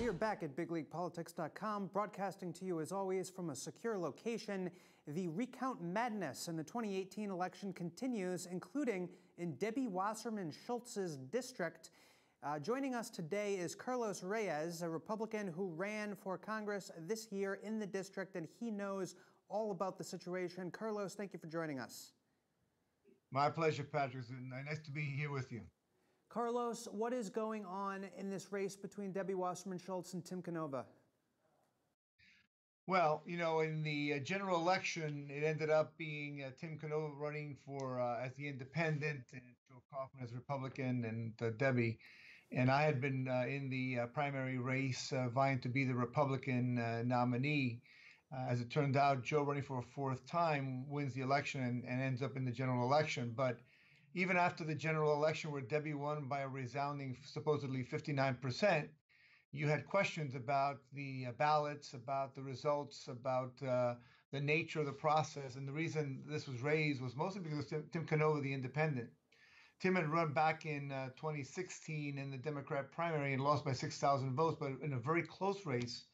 We are back at BigLeaguePolitics.com, broadcasting to you as always from a secure location. The recount madness in the 2018 election continues, including in Debbie Wasserman Schultz's district. Joining us today is Carlos Reyes, a Republican who ran for Congress this year in the district, and he knows all about the situation. Carlos, thank you for joining us. My pleasure, Patrick. Nice to be here with you. Carlos, what is going on in this race between Debbie Wasserman Schultz and Tim Canova? Well, you know, in the general election, it ended up being Tim Canova running for as the independent, and Joe Kaufman as Republican, and Debbie. And I had been in the primary race vying to be the Republican nominee. As it turned out, Joe, running for a fourth time, wins the election and ends up in the general election. But even after the general election, where Debbie won by a resounding, supposedly 59%, you had questions about the ballots, about the results, about the nature of the process. And the reason this was raised was mostly because of Tim Canova, the independent. Tim had run back in 2016 in the Democrat primary and lost by 6,000 votes, but in a very close race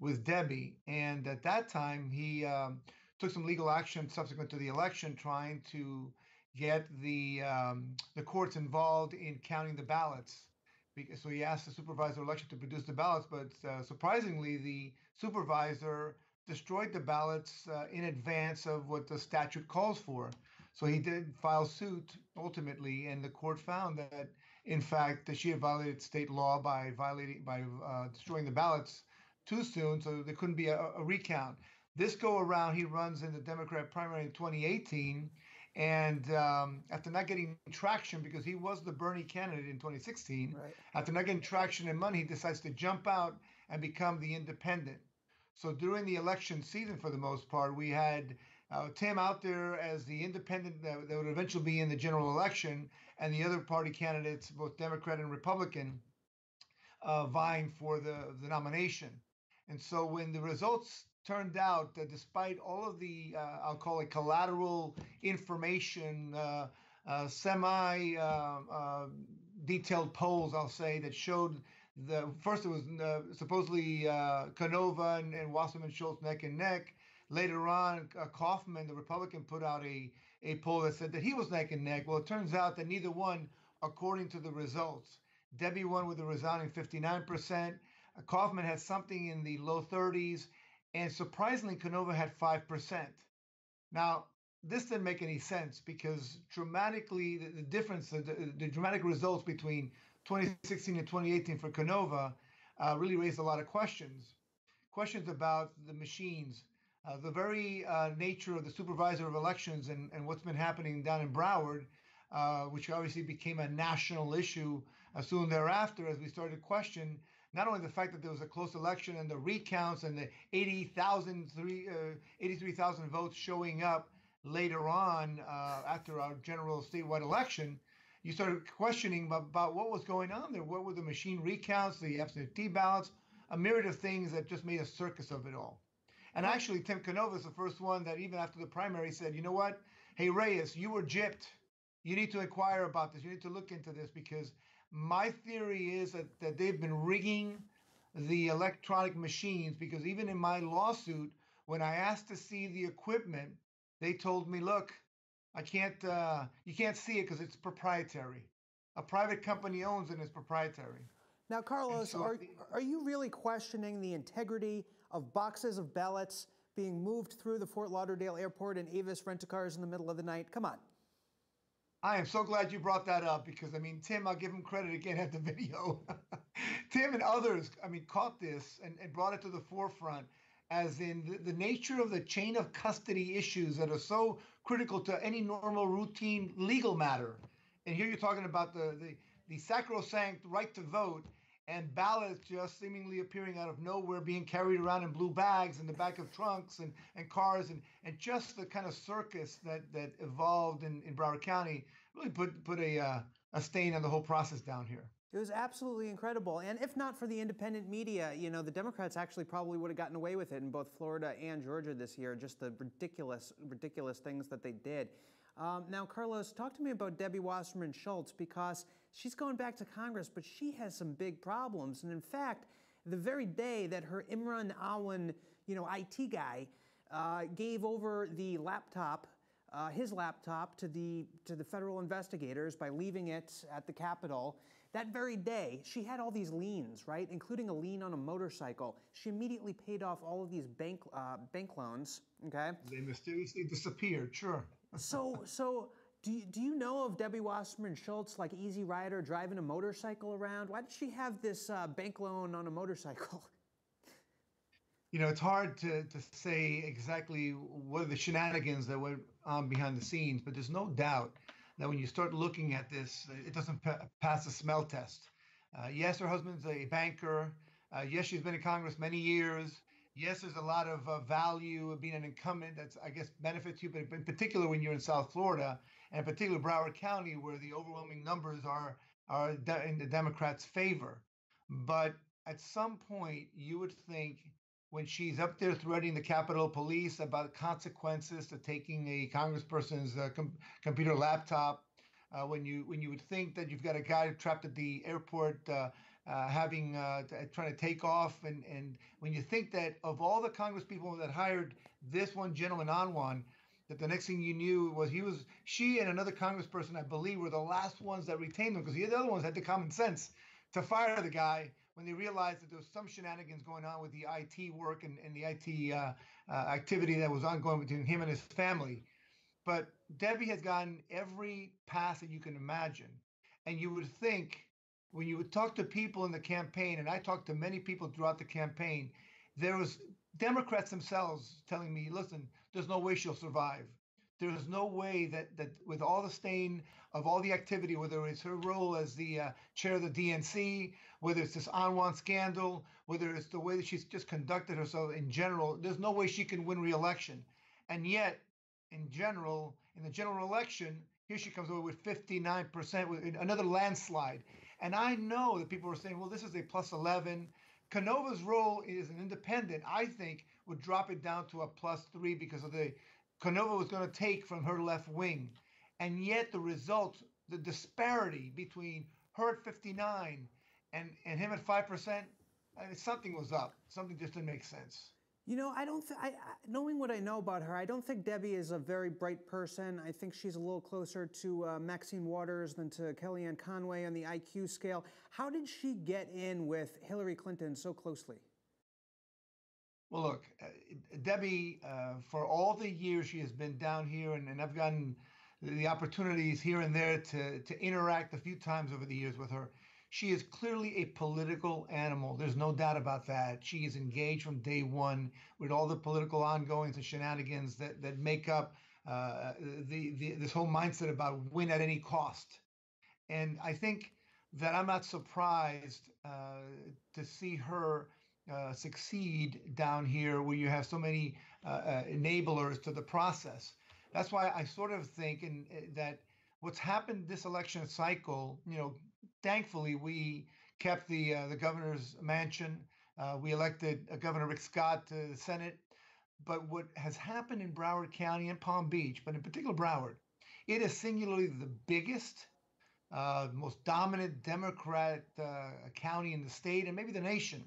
with Debbie. And at that time, he took some legal action subsequent to the election, trying to get the courts involved in counting the ballots. So he asked the supervisor of election to produce the ballots, but surprisingly, the supervisor destroyed the ballots in advance of what the statute calls for. So he did file suit ultimately, and the court found that, in fact, that she had violated state law by destroying the ballots too soon, so there couldn't be a recount. This go around, he runs in the Democrat primary in 2018, and after not getting traction, because he was the Bernie candidate in 2016, right, after not getting traction and money, he decides to jump out and become the independent. So during the election season, for the most part, we had Tim out there as the independent that would eventually be in the general election, and the other party candidates, both Democrat and Republican, vying for the nomination. And so when the results turned out that despite all of the, I'll call it collateral information, semi-detailed polls, I'll say, that showed first it was supposedly Canova and Wasserman Schultz neck and neck. Later on, Kaufman, the Republican, put out a poll that said that he was neck and neck. Well, it turns out that neither one, according to the results. Debbie won with a resounding 59%. Kaufman had something in the low 30s. And surprisingly, Canova had 5%. Now, this didn't make any sense because dramatically, the difference, the dramatic results between 2016 and 2018 for Canova really raised a lot of questions. Questions about the machines, the very nature of the supervisor of elections and what's been happening down in Broward, which obviously became a national issue soon thereafter as we started to question not only the fact that there was a close election and the recounts and the 83,000 votes showing up later on after our general statewide election, you started questioning about what was going on there. What were the machine recounts, the absentee ballots, a myriad of things that just made a circus of it all. And actually, Tim Canova is the first one that even after the primary said, you know what, hey, Reyes, you were gypped. You need to inquire about this. You need to look into this because my theory is that they've been rigging the electronic machines, because even in my lawsuit, when I asked to see the equipment, they told me, look, I can't, you can't see it because it's proprietary. A private company owns it and it's proprietary. Now, Carlos, so, are you really questioning the integrity of boxes of ballots being moved through the Fort Lauderdale airport in Avis rent-a-cars in the middle of the night? Come on. I am so glad you brought that up because, I mean, Tim, I'll give him credit again at the video. Tim and others, I mean, caught this and brought it to the forefront, as in the nature of the chain of custody issues that are so critical to any normal, routine legal matter. And here you're talking about the sacrosanct right to vote and ballots just seemingly appearing out of nowhere, being carried around in blue bags in the back of trunks and cars, and just the kind of circus that evolved in Broward County really put a stain on the whole process down here. It was absolutely incredible. And if not for the independent media, you know, the Democrats actually probably would have gotten away with it in both Florida and Georgia this year, just the ridiculous things that they did. Now, Carlos, talk to me about Debbie Wasserman Schultz, because she's going back to Congress, but she has some big problems. And in fact, the very day that her Imran Awan, IT guy, gave over the laptop, his laptop, to the federal investigators by leaving it at the Capitol. That very day, she had all these liens, right, including a lien on a motorcycle. She immediately paid off all of these bank loans. Okay. They mysteriously disappeared. Sure. So do you know of Debbie Wasserman Schultz, like Easy Rider, driving a motorcycle around? Why did she have this bank loan on a motorcycle? It's hard to say exactly what are the shenanigans that went on behind the scenes, but there's no doubt that when you start looking at this, it doesn't pass the smell test. Yes, her husband's a banker. Yes, she's been in Congress many years. Yes, there's a lot of value of being an incumbent that's, I guess, benefits you, but in particular when you're in South Florida, and in particular Broward County, where the overwhelming numbers are in the Democrats' favor. But at some point, you would think when she's up there threatening the Capitol Police about consequences to taking a congressperson's computer laptop, when you would think that you've got a guy trapped at the airport trying to take off, and when you think that of all the Congress people that hired this one gentleman Anwan, that the next thing you knew was she and another congressperson, I believe, were the last ones that retained him, because the other ones had the common sense to fire the guy when they realized that there was some shenanigans going on with the IT work and the IT activity that was ongoing between him and his family. But Debbie has gotten every pass that you can imagine. And you would think, when you would talk to people in the campaign, and I talked to many people throughout the campaign, there was Democrats themselves telling me, listen, there's no way she'll survive. There is no way that with all the stain of all the activity, whether it's her role as the chair of the DNC, whether it's this Anwan scandal, whether it's the way that she's just conducted herself in general, there's no way she can win re-election. And yet, in the general election, here she comes over with 59%, with another landslide. And I know that people are saying, well, this is a plus 11. Canova's role is an independent, I think, would drop it down to a plus 3 because of the Canova was going to take from her left wing. And yet the result, the disparity between her at 59 and him at 5%, something was up. Something just didn't make sense. Knowing what I know about her, I don't think Debbie is a very bright person. I think she's a little closer to Maxine Waters than to Kellyanne Conway on the IQ scale. How did she get in with Hillary Clinton so closely? Well, look, Debbie, for all the years she has been down here, and I've gotten the opportunities here and there to interact a few times over the years with her, she is clearly a political animal. There's no doubt about that. She is engaged from day one with all the political ongoings and shenanigans that make up this whole mindset about win at any cost. And I think that I'm not surprised to see her succeed down here where you have so many enablers to the process. That's why I sort of think that what's happened this election cycle, thankfully we kept the governor's mansion. We elected Governor Rick Scott to the Senate. But what has happened in Broward County and Palm Beach, but in particular Broward, it is singularly the biggest, most dominant Democrat county in the state and maybe the nation.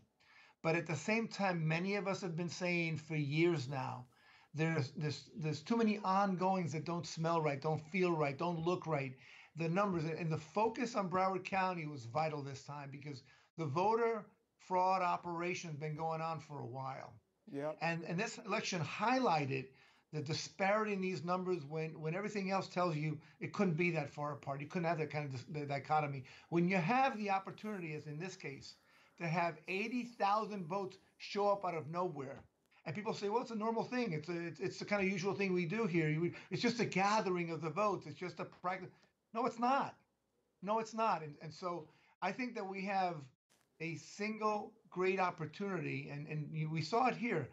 But at the same time, many of us have been saying for years now, there's too many ongoings that don't smell right, don't feel right, don't look right. The numbers and the focus on Broward County was vital this time because the voter fraud operation has been going on for a while. Yep. And this election highlighted the disparity in these numbers when everything else tells you it couldn't be that far apart. You couldn't have that kind of dichotomy. When you have the opportunity, as in this case, to have 80,000 votes show up out of nowhere. And people say, well, it's a normal thing. It's the kind of usual thing we do here. It's just a gathering of the votes. It's just a practice. No, it's not. No, it's not. And so I think that we have a single great opportunity. And we saw it here.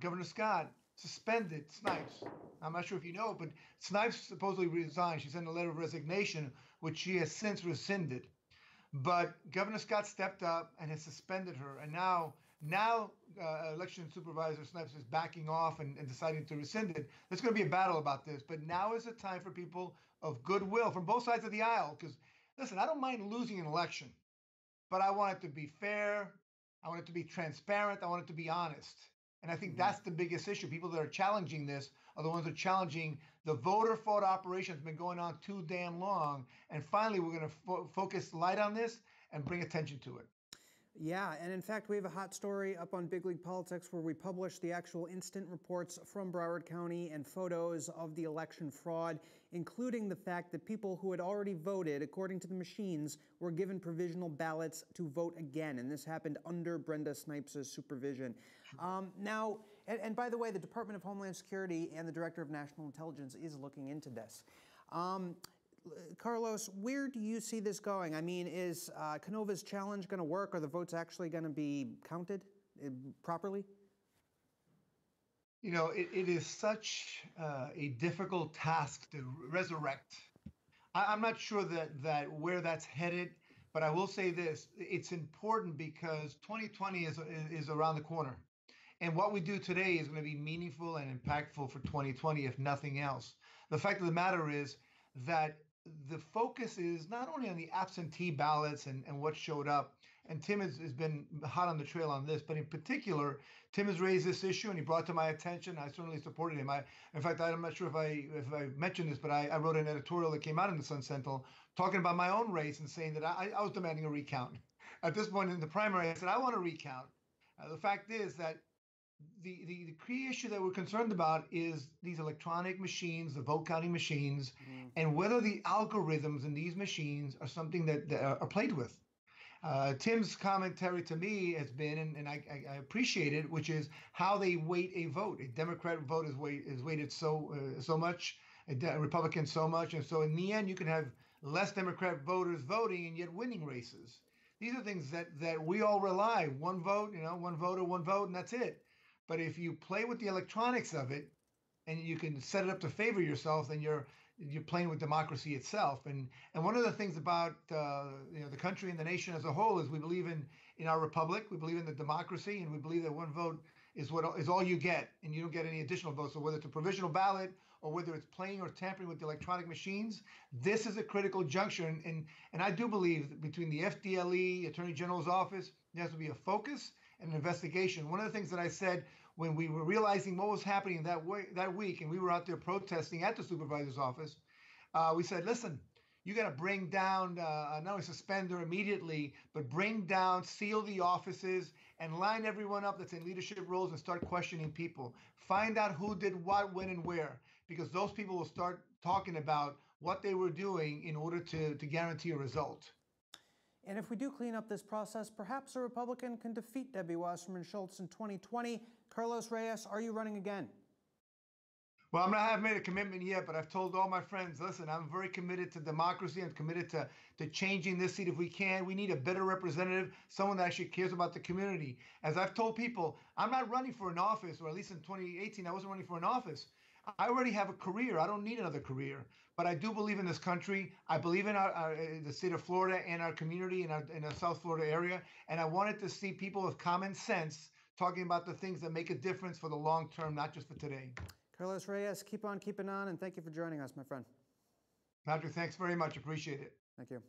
Governor Scott, suspended Snipes. I'm not sure if you know, but Snipes supposedly resigned. She sent a letter of resignation, which she has since rescinded. But Governor Scott stepped up and has suspended her. And now Election Supervisor Snipes is backing off and deciding to rescind it. There's going to be a battle about this. But now is the time for people of goodwill from both sides of the aisle. Because, listen, I don't mind losing an election, but I want it to be fair. I want it to be transparent. I want it to be honest. And I think that's the biggest issue. People that are challenging this are the ones that are challenging the voter fraud operation that's been going on too damn long. And finally, we're going to focus light on this and bring attention to it. Yeah, and in fact, we have a hot story up on Big League Politics where we publish the actual instant reports from Broward County and photos of the election fraud, including the fact that people who had already voted, according to the machines, were given provisional ballots to vote again. And this happened under Brenda Snipes' supervision. Now, and by the way, the Department of Homeland Security and the Director of National Intelligence is looking into this. Carlos, where do you see this going? I mean, is Canova's challenge going to work? Are the votes actually going to be counted properly? You know, it is such a difficult task to resurrect. I'm not sure that where that's headed, but I will say this: it's important because 2020 is around the corner, and what we do today is going to be meaningful and impactful for 2020, if nothing else. The fact of the matter is that the focus is not only on the absentee ballots and what showed up, and Tim has been hot on the trail on this, but in particular, Tim has raised this issue and he brought it to my attention. I certainly supported him. In fact, I'm not sure if I mentioned this, but I wrote an editorial that came out in the Sun Sentinel talking about my own race and saying that I was demanding a recount. At this point in the primary, I said, I want a recount. The fact is that the key issue that we're concerned about is these electronic machines, the vote counting machines, and whether the algorithms in these machines are something that are played with. Tim's commentary to me has been, and I appreciate it, which is how they weight a vote. A Democrat vote is weighted so much, a Republican so much, and so in the end, you can have less Democrat voters voting and yet winning races. These are things that we all rely. One vote, one voter, one vote, and that's it. But if you play with the electronics of it, and you can set it up to favor yourself, then you're playing with democracy itself. And one of the things about the country and the nation as a whole is we believe in our republic, we believe in the democracy, and we believe that one vote is all you get, and you don't get any additional votes. So whether it's a provisional ballot or whether it's playing or tampering with the electronic machines, this is a critical juncture. And I do believe that between the FDLE, Attorney General's office, there has to be a focus and an investigation. One of the things that I said when we were realizing what was happening that week, and we were out there protesting at the supervisor's office, we said, listen, you got to bring down, not only suspend her immediately, but bring down, seal the offices, and line everyone up that's in leadership roles and start questioning people. Find out who did what, when, and where, because those people will start talking about what they were doing in order to guarantee a result. And if we do clean up this process, perhaps a Republican can defeat Debbie Wasserman Schultz in 2020. Carlos Reyes, are you running again? Well, I haven't made a commitment yet, but I've told all my friends, listen, I'm very committed to democracy. I'm committed to changing this seat if we can. We need a better representative, someone that actually cares about the community. As I've told people, I'm not running for an office, or at least in 2018, I wasn't running for an office. I already have a career. I don't need another career. But I do believe in this country. I believe in the state of Florida and our community in the South Florida area. And I wanted to see people with common sense talking about the things that make a difference for the long term, not just for today. Carlos Reyes, keep on keeping on, and thank you for joining us, my friend. Patrick, thanks very much. Appreciate it. Thank you.